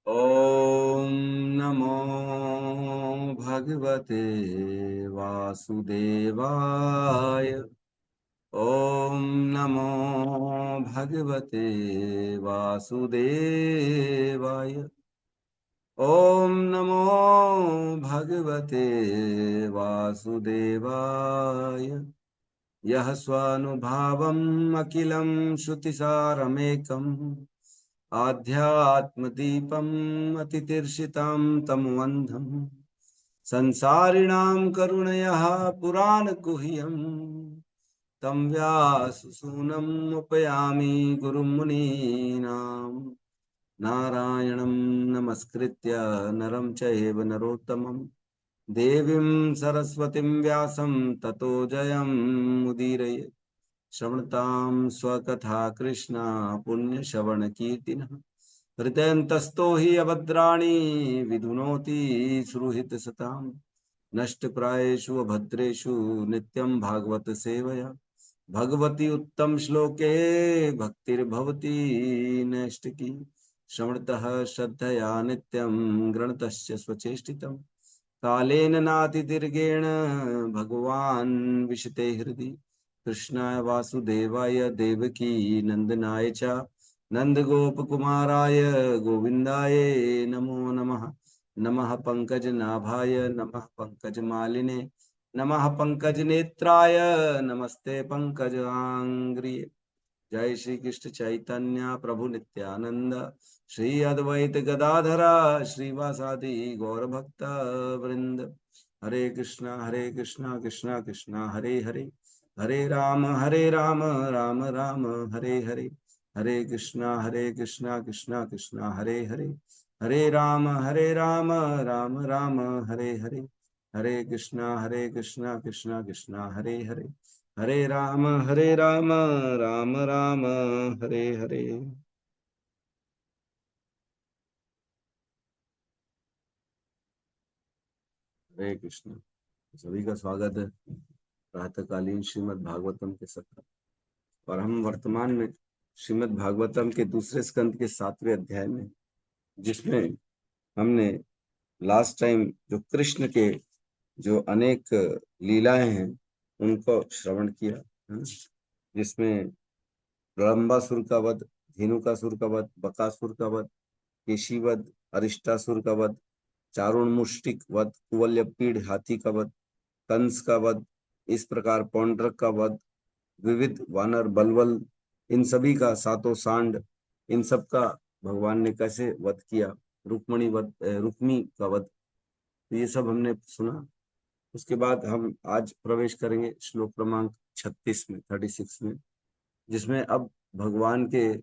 ॐ नमो भगवते वासुदेवाय। ॐ नमो भगवते वासुदेवाय। ॐ नमो भगवते वासुदेवाय। यः स्वानुभावम् अखिलं श्रुतिसारमेकम् आध्यात्मदीपम् अतितीर्षितां तमोऽन्धम् संसारिणां करुणयः पुराणगुह्यम् तं व्याससूनम् उपयामि गुरुं मुनीनाम्। नारायणं नमस्कृत्य नरं चैव नरोत्तमं देवीं सरस्वतीं व्यासं ततो जयमुदीरये। श्रवणतां स्वकथा कृष्णा पुण्यश्रवणकीर्तिनः हृदयन्तस्थो हि अभद्राणि विधुनोति सुहृतसताम्। नष्टप्रायेषु अभद्रेषु नित्यं भागवत सेवया भगवती उत्तम श्लोके भक्तिर्भवती नैष्टिकी। श्रवणतः श्रद्धया नित्यं गृणतश्च स्वचेष्टितं कालेन नातिदीर्घेण भगवान् विशते हृदि। कृष्णाय वासुदेवाय देवकी नंदनाय च नंदगोपकुमाराय गोविन्दाय नमो नमः। नमः पंकजनाभाय नमः पंकजमालिने नमः पंकजनेत्राय नमस्ते पंकजांग्रिये। जय श्री कृष्ण चैतन्य प्रभु नित्यानंद श्री अद्वैत गदाधरा श्रीवासादि गौर भक्त वृंद। हरे कृष्णा कृष्णा कृष्णा हरे हरे हरे राम राम राम हरे हरे। हरे कृष्णा कृष्णा कृष्णा हरे हरे हरे राम राम राम हरे हरे। हरे कृष्णा कृष्णा कृष्णा हरे हरे हरे राम राम राम हरे हरे। हरे कृष्ण। सभी का स्वागत है प्रातःकालीन श्रीमद् भागवतम के सत्र। और हम वर्तमान में श्रीमद् भागवतम के दूसरे स्कंद के 7वें अध्याय में, जिसमें हमने लास्ट टाइम जो कृष्ण के जो अनेक लीलाएं हैं उनको श्रवण किया, जिसमें प्रलंबासुर का वध, धेनुकासुर का वध, बकासुर का वध, केशीवध, अरिष्टासुर का वध, चारुण मुष्टिक वध, कुवल्य पीड़ हाथी का वध, कंस का वध, इस प्रकार पौंड्रक का वध, विविध वानर बलवल, इन सभी का सातों सांड, इन सब का भगवान ने कैसे वध किया, रुक्मणी वध, रुक्मी का वध, तो ये सब हमने सुना। उसके बाद हम आज प्रवेश करेंगे श्लोक क्रमांक 36 में, 36 में, जिसमें अब भगवान के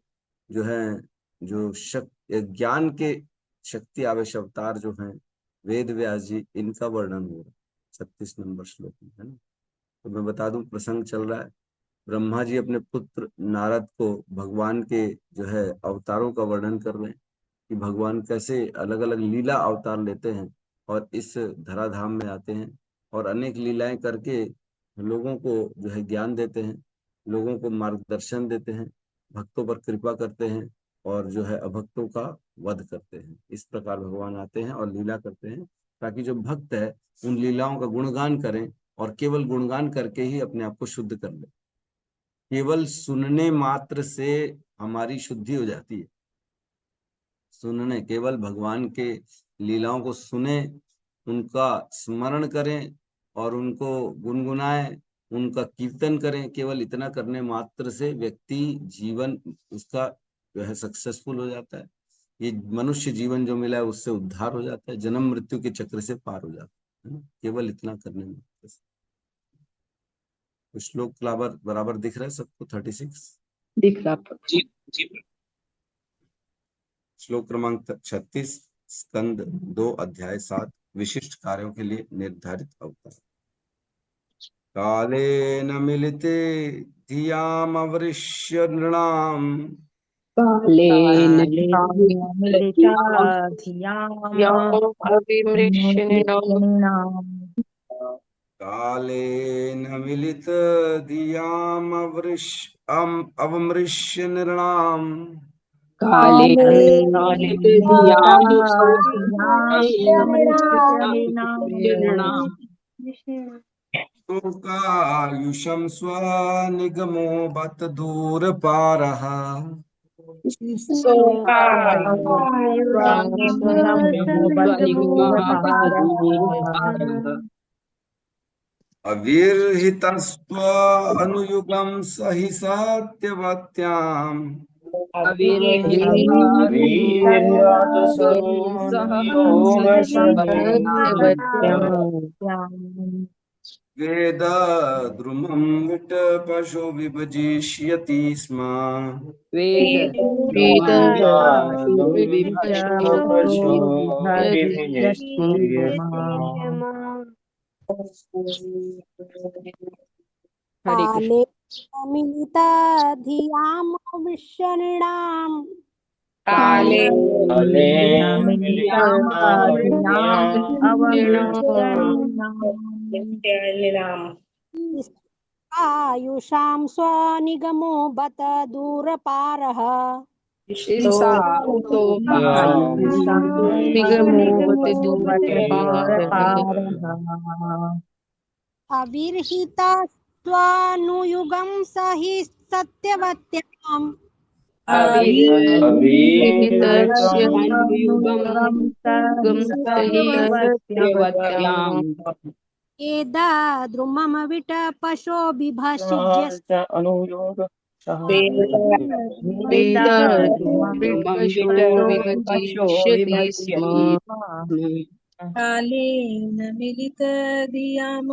जो है जो ज्ञान के शक्ति आवेश अवतार जो हैं वेद व्यास जी, इनका वर्णन हो रहा है 36 नंबर श्लोक में, है ना। तो मैं बता दूं, प्रसंग चल रहा है। ब्रह्मा जी अपने पुत्र नारद को भगवान के जो है अवतारों का वर्णन कर रहे हैं कि भगवान कैसे अलग अलग लीला अवतार लेते हैं और इस धराधाम में आते हैं और अनेक लीलाएं करके लोगों को जो है ज्ञान देते हैं, लोगों को मार्गदर्शन देते हैं, भक्तों पर कृपा करते हैं और जो है अभक्तों का वध करते हैं। इस प्रकार भगवान आते हैं और लीला करते हैं ताकि जो भक्त है उन लीलाओं का गुणगान करें और केवल गुणगान करके ही अपने आप को शुद्ध कर ले। केवल सुनने मात्र से हमारी शुद्धि हो जाती है। सुनने, केवल भगवान के लीलाओं को सुने, उनका स्मरण करें और उनको गुनगुनाएं, उनका कीर्तन करें, केवल इतना करने मात्र से व्यक्ति जीवन उसका जो है सक्सेसफुल हो जाता है। ये मनुष्य जीवन जो मिला है उससे उद्धार हो जाता है, जन्म मृत्यु के चक्र से पार हो जाता है ना, केवल इतना करने मात्र से। तो श्लोक बराबर बराबर दिख रहा है सबको? 36 दिख रहा जी जी। श्लोक क्रमांक 36, स्कंद 2 अध्याय 7, विशिष्ट कार्यों के लिए निर्धारित अवतार। काले न मिलते धियामवृष्य नृणाम कालेन मिलिता धियाम अविमृष्यणिनाम् काले न मिलित धियामवृष्य अवमृष्य नृणाम काले शोकायुषं स्वनिगमो बत दूर पारः अविर्हितस्त्व अनुयुगं सहि सत्यवत्याम् वेद द्रुमं विट पशु विभजिष्यति स्म काले मिलिता धियाम विश्वनिणाम आयुषां स्वनिगमो बत दूरपारः अविर्हितस्त्वानुयुगं सहि सत्यवत्याम् एदा द्रुमं विट पशो बिभशिज्य कालेन मिलित धियाम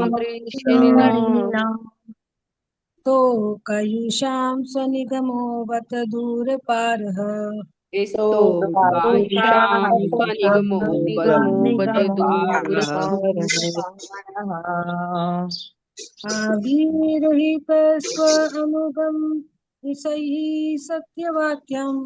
अमृष्यमीनाम् तो कयुषां स्वनिगमो बत दूरपारः आविर्हित स्व अनुगम विषयी सत्यवाक्यम्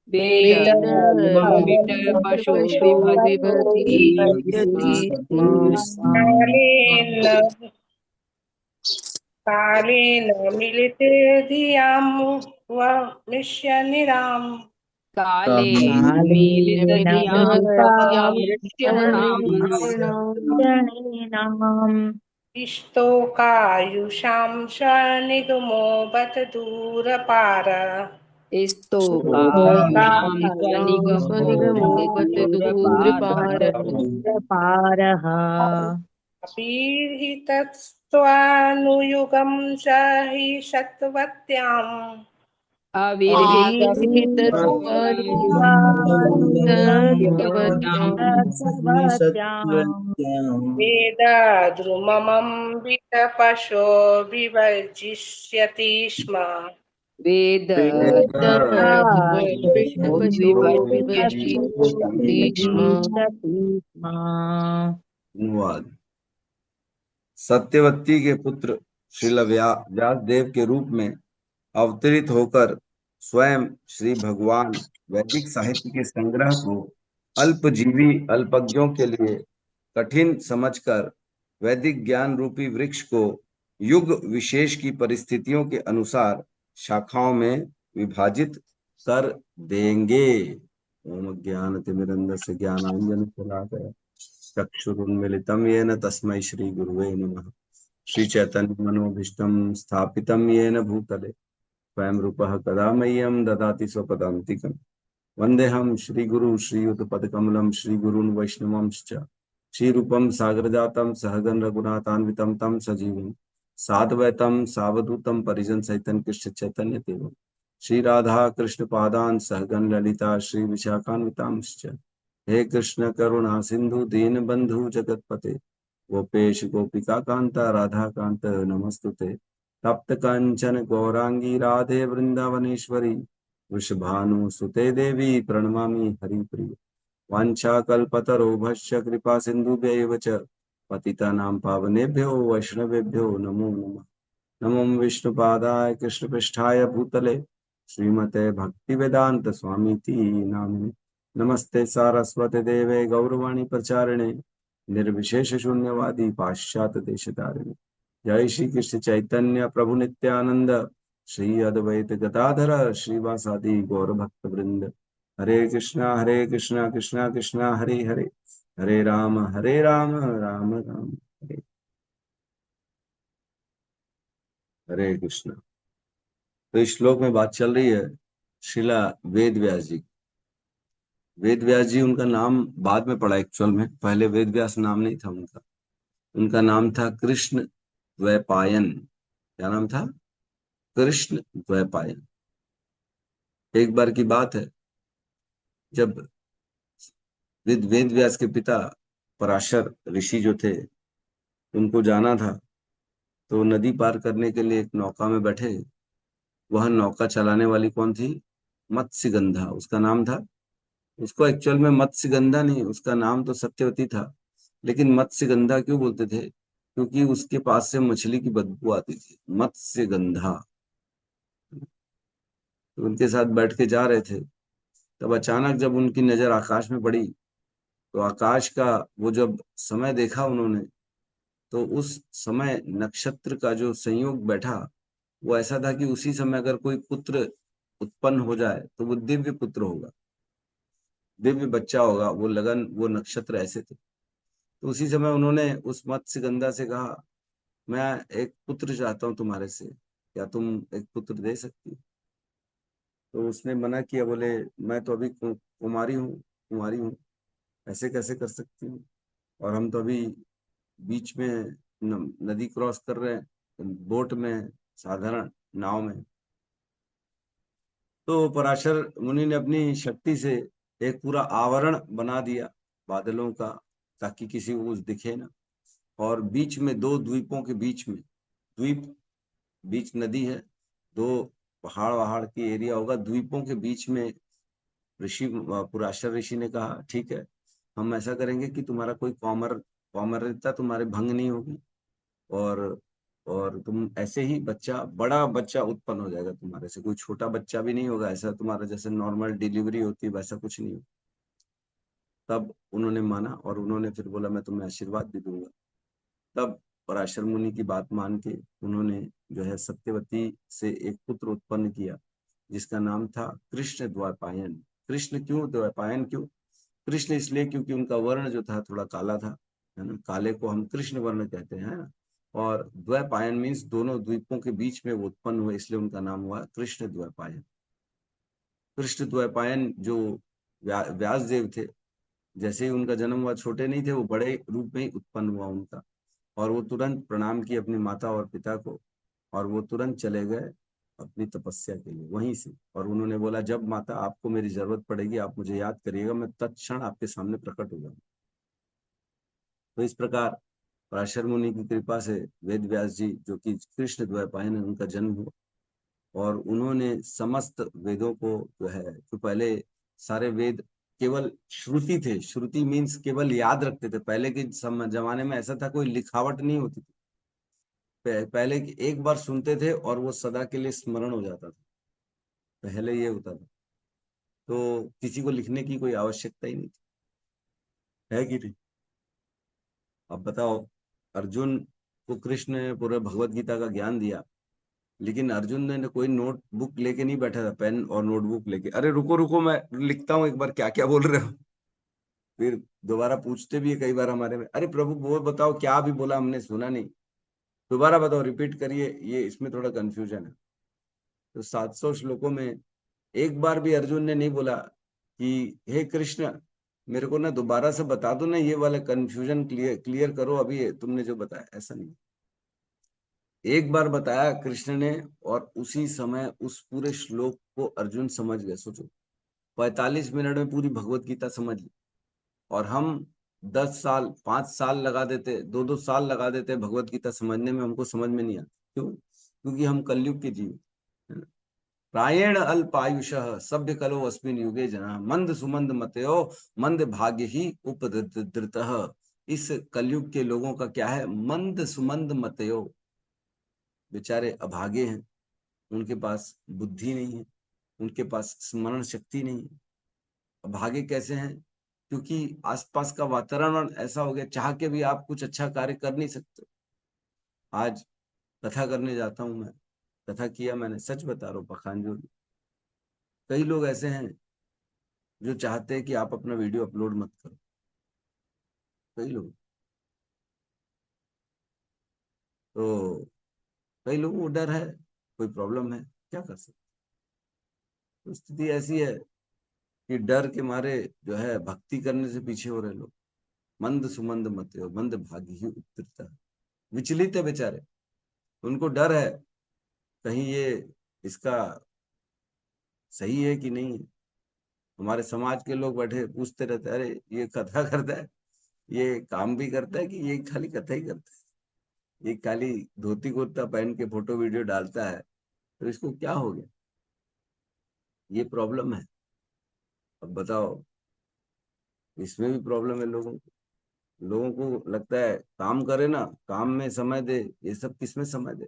वेद द्रुमं विट पशो विभजिष्यति स्म कालेन मिलिते धियां विश्वनिराम् इष्टोकायुषां स्वनिगमो बत दूरपार अपीर्हितस्त्वानुयुगं सहि सत्वत्याम् वेद द्रुमं विट पशो विभजिष्यति स्म अनुवाद। सत्यवती के पुत्र श्रील व्यास देव के रूप में अवतरित होकर स्वयं श्री भगवान वैदिक साहित्य के संग्रह को अल्पजीवी अल्पज्ञों के लिए कठिन समझकर वैदिक ज्ञान रूपी वृक्ष को युग विशेष की परिस्थितियों के अनुसार शाखाओं में विभाजित कर देंगे। ओम ज्ञानतिमिरन्धस्य ज्ञानाञ्जनशलाकया चक्षुरुन्मीलितं येन तस्मै श्री गुरुवे नमः। श्री चैतन्य मनोभीष्टं स्थापितं येन भूतले स्वयं रूपः कदा मह्यं ददाति स्वपदान्तिकम्। वन्देऽहं श्रीगुरु श्रीयुतपदकमलं श्रीगुरून् वैष्णवांश्च श्रीरूपं सागरजातं सहगण रघुनाथान्वितं तं सजीवं साद्वैतं सावधूतं परिजन सहितं कृष्ण चैतन्य देवं श्री राधा कृष्ण पादान् सहगण ललिता श्री विशाखान्वितांश्च। हे कृष्ण करुणा सिंधु दीन बंधु जगतपते गोपेश गोपिका कांता राधा कांत नमस्तुते। तप्त कंचन गौरांगी राधे वृंदावनेश्वरी वृषभानुसुते देवी प्रणमामि हरिप्रिय। वाञ्छाकल्पतरोभश्च कृपा सिन्धुभ्यैव च पतितानां पावनेभ्यो वैष्णवेभ्यो नमो नमः। नमो विष्णुपादाय कृष्णपृष्ठाय भूतले श्रीमते भक्तिवेदांत स्वामीति नामिने। नमस्ते सारस्वते देवे गौरवाणी प्रचारिणे निर्विशेष शून्यवादी पाश्चात्य देशतारिणे। जय श्री कृष्ण चैतन्य प्रभु नित्यानंद श्री अद्वैत गदाधर श्रीवासादि गौर भक्त वृंद। हरे कृष्णा कृष्णा कृष्णा हरे हरे, हरे राम राम राम हरे। हरे कृष्णा। तो इस श्लोक में बात चल रही है श्रीला वेद व्यास जी। वेद व्यास जी उनका नाम बाद में पड़ा एक्चुअल में, पहले वेद व्यास नाम नहीं था उनका। उनका नाम था कृष्ण द्वैपायन। क्या नाम था? कृष्ण द्वैपायन। एक बार की बात है, जब वेद व्यास के पिता पराशर ऋषि जो थे, उनको जाना था, तो नदी पार करने के लिए एक नौका में बैठे। वह नौका चलाने वाली कौन थी? मत्स्यगंधा उसका नाम था। उसको एक्चुअल में मत्स्यगंधा नहीं, उसका नाम तो सत्यवती था, लेकिन मत्स्यगंधा क्यों बोलते थे? क्योंकि उसके पास से मछली की बदबू आती थी, मत्स्यगंधा। तो उनके साथ बैठ के जा रहे थे, तब अचानक जब उनकी नजर आकाश में पड़ी, तो आकाश का वो जब समय देखा उन्होंने, तो उस समय नक्षत्र का जो संयोग बैठा वो ऐसा था कि उसी समय अगर कोई पुत्र उत्पन्न हो जाए तो वो दिव्य पुत्र होगा, दिव्य बच्चा होगा। वो लगन, वो नक्षत्र ऐसे थे। तो उसी समय उन्होंने उस मत्स्यगंधा से कहा, मैं एक पुत्र चाहता हूं तुम्हारे से, क्या तुम एक पुत्र दे सकती हो? तो उसने मना किया, बोले मैं तो अभी कुमारी हूँ, ऐसे कैसे कर सकती हूँ? और हम तो अभी बीच में नदी क्रॉस कर रहे हैं, बोट में, साधारण नाव में। तो पराशर मुनि ने अपनी शक्ति से एक पूरा आवरण बना दिया बादलों का, ताकि किसी को कुछ दिखे ना। और बीच में दो द्वीपों के बीच में, द्वीप बीच नदी है, दो पहाड़ वहाड़ की एरिया होगा, द्वीपों के बीच में ऋषि पराशर ऋषि ने कहा, ठीक है, हम ऐसा करेंगे कि तुम्हारा कोई कौमार्यता तुम्हारे भंग नहीं होगी, और तुम ऐसे ही बड़ा बच्चा उत्पन्न हो जाएगा तुम्हारे से, कोई छोटा बच्चा भी नहीं होगा, ऐसा तुम्हारा जैसे नॉर्मल डिलीवरी होती है वैसा कुछ नहीं होगा। तब उन्होंने माना और उन्होंने फिर बोला मैं तुम्हें आशीर्वाद भी दूंगा। तब पराशर मुनि की बात मान के उन्होंने जो है सत्यवती से एक पुत्र उत्पन्न किया, जिसका नाम था कृष्ण द्वैपायन। कृष्ण क्यों, द्वैपायन क्यों? कृष्ण इसलिए क्योंकि उनका वर्ण जो था थोड़ा काला था, है ना। काले को हम कृष्ण वर्ण कहते हैं, है ना। और द्वैपायन मीन्स दोनों द्वीपों के बीच में वो उत्पन्न हुए, इसलिए उनका नाम हुआ कृष्ण द्वैपायन। कृष्ण द्वैपायन जो व्यास देव थे, जैसे ही उनका जन्म हुआ, छोटे नहीं थे वो, बड़े रूप में ही उत्पन्न हुआ उनका। और वो तुरंत प्रणाम किए अपनी माता और पिता को, और वो तुरंत चले गए अपनी तपस्या के लिए वहीं से। और उन्होंने बोला, जब माता आपको मेरी जरूरत पड़ेगी आप मुझे याद करिएगा, मैं तत्क्षण आपके सामने प्रकट हो जाऊंगा। तो इस प्रकार पराशर मुनि की कृपा से वेद व्यास जी, जो कि कृष्ण द्वैपायन है, उनका जन्म हुआ। और उन्होंने समस्त वेदों को जो है, तो पहले सारे वेद केवल श्रुति थे, श्रुति मीन्स केवल याद रखते थे। पहले के जमाने में ऐसा था, कोई लिखावट नहीं होती थी। पहले एक बार सुनते थे और वो सदा के लिए स्मरण हो जाता था, पहले ये होता था। तो किसी को लिखने की कोई आवश्यकता ही नहीं थी, है कि नहीं? अब बताओ, अर्जुन को कृष्ण ने पूरे भगवत गीता का ज्ञान दिया, लेकिन अर्जुन ने कोई नोटबुक लेके नहीं बैठा था, पेन और नोटबुक लेके, अरे रुको रुको मैं लिखता हूँ एक बार क्या क्या बोल रहे हो। फिर दोबारा पूछते भी है कई बार हमारे में, अरे प्रभु वो बताओ क्या भी बोला, हमने सुना नहीं, दोबारा बताओ, रिपीट करिए, ये इसमें थोड़ा कंफ्यूजन है। तो 700 श्लोकों में एक बार भी अर्जुन ने नहीं बोला कि हे कृष्ण मेरे को ना दोबारा से बता दो ना, ये वाला कंफ्यूजन क्लियर करो अभी तुमने जो बताया, ऐसा नहीं। एक बार बताया कृष्ण ने, और उसी समय उस पूरे श्लोक को अर्जुन समझ गए। सोचो, 45 मिनट में पूरी भगवत गीता समझ ली। और हम 10 साल 5 साल लगा देते, 2 साल लगा देते भगवत गीता समझने में, हमको समझ में नहीं आता। क्यों? क्योंकि हम कलयुग के जीव, है ना। प्रायेण अल्पायुषः सभ्य कलो अस्मिन् युगे जना मंद सुमंद मतयो मंद भाग्य ही उपद्रुतः। इस कलयुग के लोगों का क्या है, मंद सुमंद मतयो, बेचारे अभागे हैं, उनके पास बुद्धि नहीं है, उनके पास स्मरण शक्ति नहीं है। अभागे कैसे हैं, क्योंकि आसपास का वातावरण ऐसा हो गया, चाह के भी आप कुछ अच्छा कार्य कर नहीं सकते। आज कथा करने जाता हूं मैं, कथा किया मैंने, सच बता रहा हूँ पखांजूर, कई लोग ऐसे हैं जो चाहते हैं कि आप अपना वीडियो अपलोड मत करो, कई लोग, तो कई लोगों को डर है, कोई प्रॉब्लम है, क्या कर सकते। तो स्थिति ऐसी है कि डर के मारे जो है भक्ति करने से पीछे हो रहे लोग। मंद सुमंद मत हो, मंद भागी ही उत्तरता, विचलित है बेचारे, उनको डर है कहीं ये इसका सही है कि नहीं है। हमारे समाज के लोग बैठे पूछते रहते, अरे ये कथा करता है, ये काम भी करता है कि ये खाली कथा ही करता है, ये खाली धोती कुर्ता पहन के फोटो वीडियो डालता है, तो इसको क्या हो गया, ये प्रॉब्लम है। अब बताओ, इसमें भी प्रॉब्लम है लोगों को। लोगों को लगता है काम करे ना, काम में समय दे, ये सब किसमें समय दे।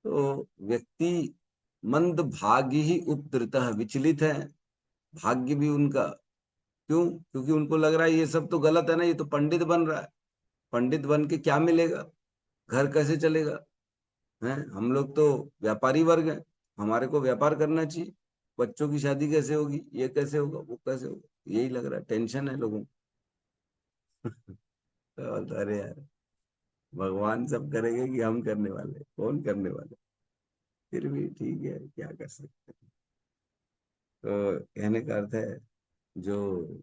तो व्यक्ति मंद भाग्य ही उपद्रत है, विचलित है, भाग्य भी उनका। क्यों? क्योंकि उनको लग रहा है ये सब तो गलत है ना, ये तो पंडित बन रहा है, पंडित बन के क्या मिलेगा, घर कैसे चलेगा, हैं? हम लोग तो व्यापारी वर्ग हैं, हमारे को व्यापार करना चाहिए, बच्चों की शादी कैसे होगी, ये कैसे होगा, वो कैसे होगा, यही लग रहा है, टेंशन है लोगों को। तो अरे यार, भगवान सब करेंगे कि हम करने वाले, कौन करने वाले, फिर भी ठीक है, क्या कर सकते हैं। तो कहने का अर्थ है, जो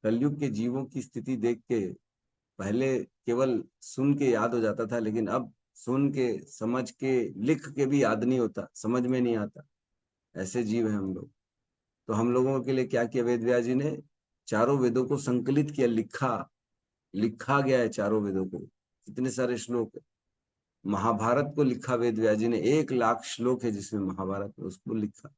कलयुग के जीवों की स्थिति देख के पहले केवल सुन के याद हो जाता था, लेकिन अब सुन के समझ के लिख के भी याद नहीं होता, समझ में नहीं आता, ऐसे जीव हैं हम लोग। तो हम लोगों के लिए क्या किया वेद व्यास जी ने, चारों वेदों को संकलित किया, लिखा, लिखा गया है चारों वेदों को, कितने सारे श्लोक। महाभारत को लिखा वेद व्यास जी ने, 1 लाख श्लोक है जिसमें महाभारत में, उसको लिखा।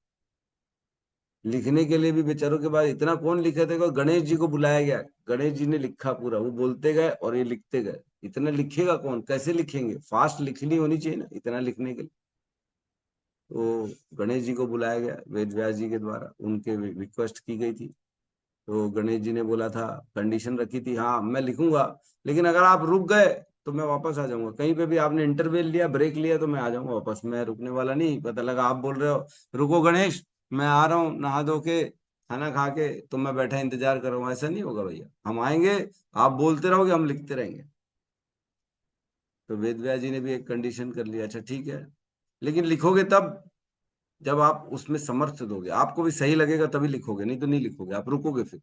लिखने के लिए भी बेचारों के पास इतना कौन लिखे थे, गणेश जी को बुलाया गया, गणेश जी ने लिखा पूरा, वो बोलते गए और ये लिखते गए। इतना लिखेगा कौन, कैसे लिखेंगे, फास्ट लिखनी होनी चाहिए ना इतना लिखने के लिए। तो गणेश जी को बुलाया गया वेद व्यास जी के द्वारा, उनके रिक्वेस्ट की गई थी। तो गणेश जी ने बोला था, कंडीशन रखी थी, हाँ मैं लिखूंगा, लेकिन अगर आप रुक गए तो मैं वापस आ जाऊंगा, कहीं पे भी आपने इंटरवेल लिया, ब्रेक लिया, तो मैं आ जाऊंगा वापस, मैं रुकने वाला नहीं। पता लगा आप बोल रहे हो रुको गणेश, मैं आ रहा हूँ नहा धो के खाना खा के, तो मैं बैठा इंतजार कर रहा हूँ, ऐसा नहीं होगा भैया, हम आएंगे, आप बोलते रहोगे, हम लिखते रहेंगे। तो वेद व्यास जी ने भी एक कंडीशन कर लिया, अच्छा ठीक है, लेकिन लिखोगे तब जब आप उसमें समर्थ दोगे, आपको भी सही लगेगा तभी लिखोगे, नहीं तो नहीं लिखोगे, आप रुकोगे फिर।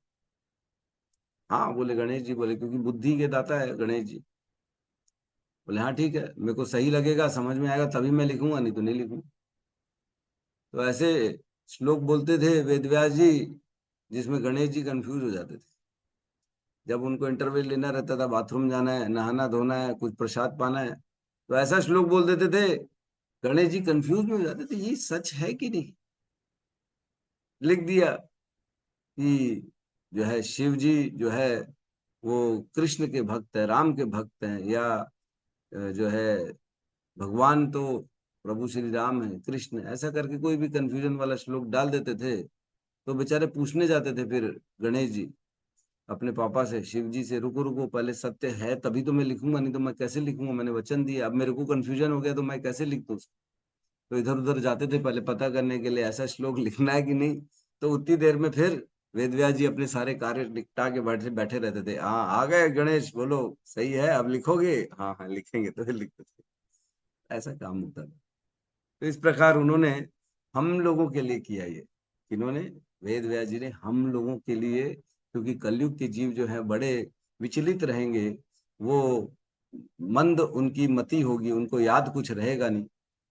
हाँ बोले गणेश जी, बोले क्योंकि बुद्धि के दाता है गणेश जी। बोले हाँ ठीक है, मेरे को सही लगेगा, समझ में आएगा तभी मैं लिखूंगा, नहीं तो नहीं लिखूंगा। तो ऐसे श्लोक बोलते थे वेद व्यास जी, जिसमें गणेश जी कंफ्यूज हो जाते थे। जब उनको इंटरव्यू लेना रहता था, बाथरूम जाना है, नहाना धोना है, कुछ प्रसाद पाना है, तो ऐसा श्लोक बोल देते थे, गणेश जी कंफ्यूज में हो जाते थे, ये सच है कि नहीं। लिख दिया कि जो है शिव जी जो है वो कृष्ण के भक्त है, राम के भक्त हैं, या जो है भगवान तो प्रभु श्री राम है, कृष्ण है, ऐसा करके कोई भी कंफ्यूजन वाला श्लोक डाल देते थे। तो बेचारे पूछने जाते थे फिर गणेश जी अपने पापा से, शिव जी से, रुको रुको, पहले सत्य है तभी तो मैं लिखूंगा, नहीं तो मैं कैसे लिखूंगा, मैंने वचन दिया, अब मेरे को कंफ्यूजन हो गया तो मैं कैसे लिख दूं। तो इधर उधर जाते थे पहले पता करने के लिए ऐसा श्लोक लिखना है कि नहीं। तो उतनी देर में फिर वेद व्यास जी अपने सारे कार्य निपटा के बैठे बैठे रहते थे, हाँ आ गए गणेश, बोलो सही है, अब लिखोगे, हाँ हाँ लिखेंगे, तो फिर लिखते थे, ऐसा काम होता था। तो इस प्रकार उन्होंने हम लोगों के लिए किया ये, इन्होंने वेद व्यास जी ने हम लोगों के लिए, क्योंकि कलयुग के जीव जो है बड़े विचलित रहेंगे, वो मंद उनकी मति होगी, उनको याद कुछ रहेगा नहीं।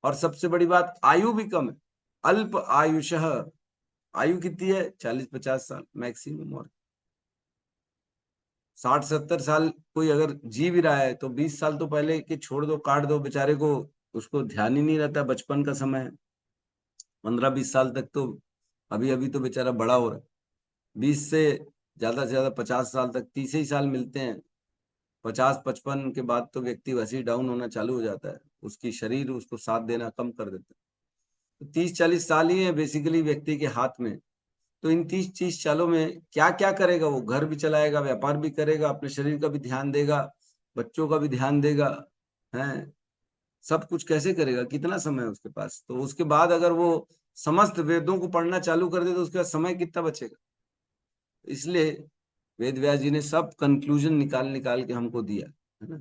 और सबसे बड़ी बात, आयु भी कम है, अल्प आयुषः, आयु कितनी है, 40-50 साल मैक्सिमम, और 60-70 साल कोई अगर जी भी रहा है तो 20 साल तो पहले कि छोड़ दो, काट दो बेचारे को, उसको ध्यान ही नहीं रहता, बचपन का समय है। 15-20 साल तक तो अभी अभी तो बेचारा बड़ा हो रहा है, 20 से ज्यादा से ज्यादा 50 साल तक, 30 ही साल मिलते हैं। 50-55 के बाद तो व्यक्ति वैसे ही डाउन होना चालू हो जाता है, उसकी शरीर उसको साथ देना कम कर देता है। तो 30-40 साल ही है बेसिकली व्यक्ति के हाथ में। तो इन 30 सालों में क्या क्या करेगा? वो घर भी चलाएगा, व्यापार भी करेगा, अपने शरीर का भी ध्यान देगा, बच्चों का भी ध्यान देगा, है सब कुछ कैसे करेगा? कितना समय है उसके पास? तो उसके बाद अगर वो समस्त वेदों को पढ़ना चालू कर दे तो उसके बाद समय कितना बचेगा? इसलिए वेद व्यास जी ने सब कंक्लूजन निकाल निकाल के हमको दिया, है ना,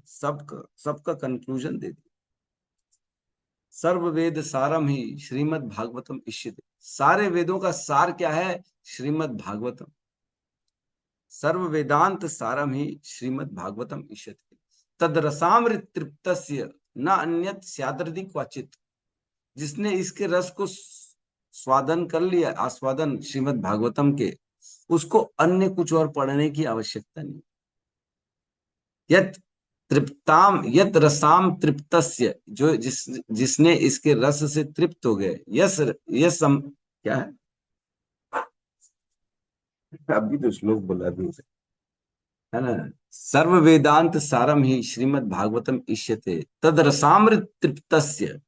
सबका कंक्लूजन दे दिया। सर्व वेद सारम ही श्रीमद् भागवतम इष्यते। सारे वेदों का सार क्या है? श्रीमद् भागवतम। सर्व वेदांत सारम ही श्रीमद् भागवतम इष्यते। तद रसामृत तृप्तस्य न अन्यत स्यादृति क्वचित। जिसने इसके रस को स्वादन कर लिया, आस्वादन श्रीमद् भागवतम के, उसको अन्य कुछ और पढ़ने की आवश्यकता नहीं। यत तृप्ताम यत रसाम तृप्तस्य, जो जिसने इसके रस से तृप्त हो गए, क्या है? अभी तो श्लोक बोला भी है ना। सर्व वेदांत सारम ही श्रीमद् भागवतम इष्यते तद रसामृत तृप्तस्य।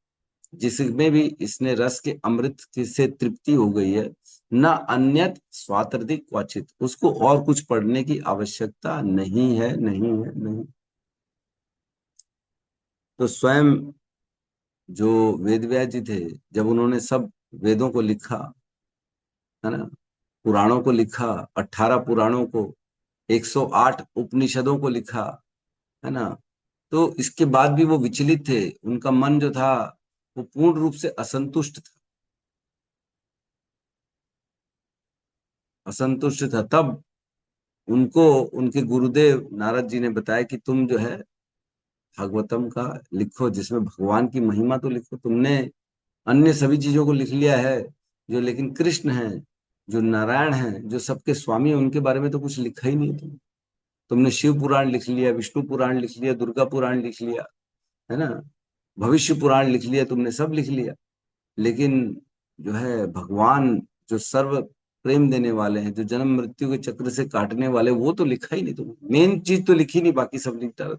जिसमें भी इसने रस के अमृत से तृप्ति हो गई है, न अन्यत स्वातर्ति क्वचित, उसको और कुछ पढ़ने की आवश्यकता नहीं है, नहीं है, नहीं। तो स्वयं जो वेद व्यास जी थे, जब उन्होंने सब वेदों को लिखा, है ना, पुराणों को लिखा, 18 पुराणों को, 108 उपनिषदों को लिखा, है ना, तो इसके बाद भी वो विचलित थे। उनका मन जो था वो पूर्ण रूप से असंतुष्ट था, असंतुष्ट था। तब उनको उनके गुरुदेव नारद जी ने बताया कि तुम जो है भागवतम का लिखो, जिसमें भगवान की महिमा तो लिखो। तुमने अन्य सभी चीजों को लिख लिया है, जो लेकिन कृष्ण है, जो नारायण है, जो सबके स्वामी है, उनके बारे में तो कुछ लिखा ही नहीं। तुमने शिव पुराण लिख लिया, विष्णु पुराण लिख लिया, दुर्गा पुराण लिख लिया, है ना, भविष्य पुराण लिख लिया, तुमने सब लिख लिया, लेकिन जो है भगवान, जो सर्व प्रेम देने वाले हैं, जो जन्म मृत्यु के चक्र से काटने वाले, वो तो लिखा ही नहीं। तुमने मेन चीज तो लिखी नहीं, बाकी सब लिख डाला।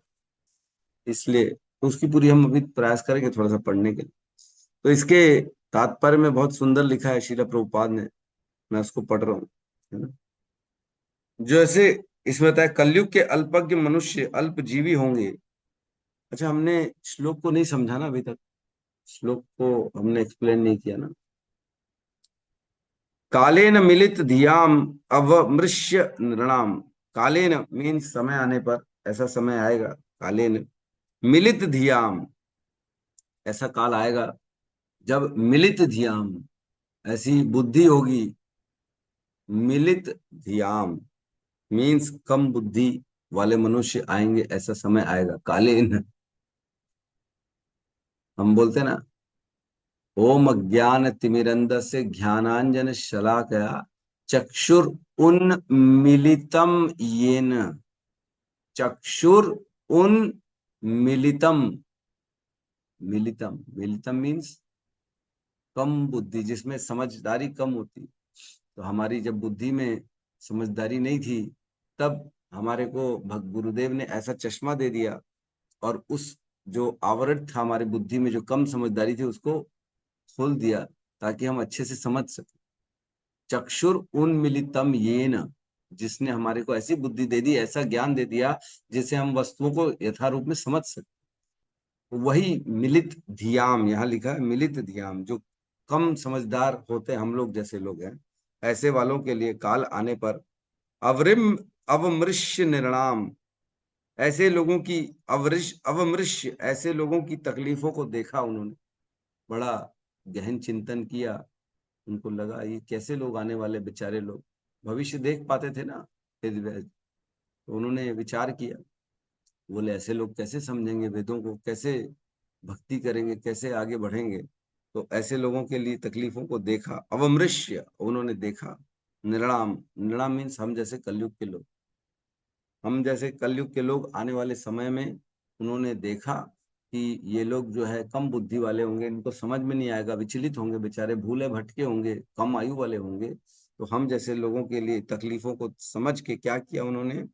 इसलिए तो उसकी पूरी हम अभी प्रयास करेंगे थोड़ा सा पढ़ने के लिए। तो इसके तात्पर्य में बहुत सुंदर लिखा है श्रील प्रभुपाद ने, मैं उसको पढ़ रहा हूँ, है ना। जैसे इसमें बताया, कलयुग के अल्पज्ञ मनुष्य अल्पजीवी होंगे। अच्छा, हमने श्लोक को नहीं समझा ना अभी तक, श्लोक को हमने एक्सप्लेन नहीं किया ना। कालेन मिलित धियाम अवमृश्य नृणाम। कालेन मीन समय आने पर, ऐसा समय आएगा। कालेन मिलित धियाम, ऐसा काल आएगा जब मिलित धियाम, ऐसी बुद्धि होगी। मिलित धियाम मीन्स कम बुद्धि वाले मनुष्य आएंगे, ऐसा समय आएगा। कालेन, हम बोलते ना, ओम अज्ञान तिमिरंधस्य ज्ञानांजन शलाकया चक्षुर उन्मीलितम येन। चक्षुर उन्मीलितम, मिलितम, मिलितम मीन्स कम बुद्धि, जिसमें समझदारी कम होती। तो हमारी जब बुद्धि में समझदारी नहीं थी, तब हमारे को गुरुदेव ने ऐसा चश्मा दे दिया, और उस जो आवरण था हमारी बुद्धि में, जो कम समझदारी थी, उसको खोल दिया, ताकि हम अच्छे से समझ सके। चक्षुर उन्मीलितम येन, जिसने हमारे को ऐसी बुद्धि दे दी, ऐसा ज्ञान दे दिया, जिससे हम वस्तुओं को यथारूप में समझ सके। वही मिलित धियाम, यहाँ लिखा है मिलित धियाम, जो कम समझदार होते हैं, हम लोग जैसे लोग हैं, ऐसे वालों के लिए काल आने पर अवरिम अवमृश्य निर्णाम, ऐसे लोगों की अवमृश्य, ऐसे लोगों की तकलीफों को देखा उन्होंने, बड़ा गहन चिंतन किया। उनको लगा ये कैसे लोग आने वाले, बेचारे लोग भविष्य देख पाते थे ना, तो उन्होंने विचार किया। बोले ऐसे लोग कैसे समझेंगे वेदों को, कैसे भक्ति करेंगे, कैसे आगे बढ़ेंगे। तो ऐसे लोगों के लिए तकलीफों को देखा, अवमृश्य उन्होंने देखा। निर्णाम, निर्णाम मीन्स हम जैसे कलयुग के लोग, हम जैसे कलयुग के लोग आने वाले समय में उन्होंने देखा कि ये लोग जो है कम बुद्धि वाले होंगे, इनको समझ में नहीं आएगा, विचलित होंगे, बेचारे भूले भटके होंगे, कम आयु वाले होंगे, तो हम जैसे लोगों के लिए तकलीफों को समझ के क्या किया उन्होंने,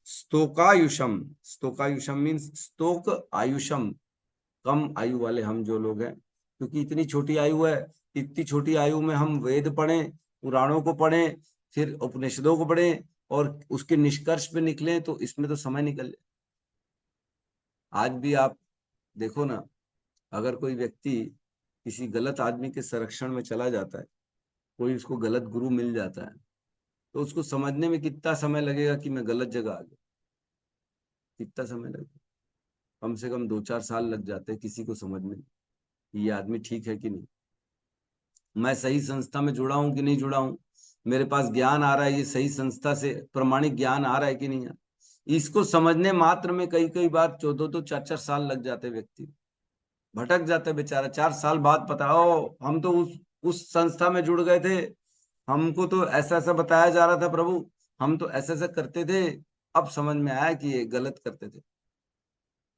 स्तोकायुषम, स्तोकायुषम मीन्स स्तोक आयुषम, कम आयु वाले हम जो लोग हैं, क्योंकि इतनी छोटी आयु है, इतनी छोटी आयु में हम वेद पढ़ें, पुराणों को पढ़ें, फिर उपनिषदों को पढ़ें और उसके निष्कर्ष पे निकले, तो इसमें तो समय निकल जाए। आज भी आप देखो ना, अगर कोई व्यक्ति किसी गलत आदमी के संरक्षण में चला जाता है, कोई उसको गलत गुरु मिल जाता है, तो उसको समझने में कितना समय लगेगा कि मैं गलत जगह आ गया, कितना समय लगेगा? कम से कम 2-4 साल लग जाते हैं किसी को समझने में कि ये आदमी ठीक है कि नहीं, मैं सही संस्था में जुड़ा हूं कि नहीं जुड़ा हूं, मेरे पास ज्ञान आ रहा है, ये सही संस्था से प्रमाणिक ज्ञान आ रहा है कि नहीं आ, इसको समझने मात्र में कई कई बार 2-2 4-4 साल लग जाते, व्यक्ति भटक जाता है बेचारा। 4 साल बाद पता, ओ हम तो उस संस्था में जुड़ गए थे, हमको तो ऐसा ऐसा बताया जा रहा था प्रभु, हम तो ऐसा ऐसा करते थे, अब समझ में आया कि ये गलत करते थे।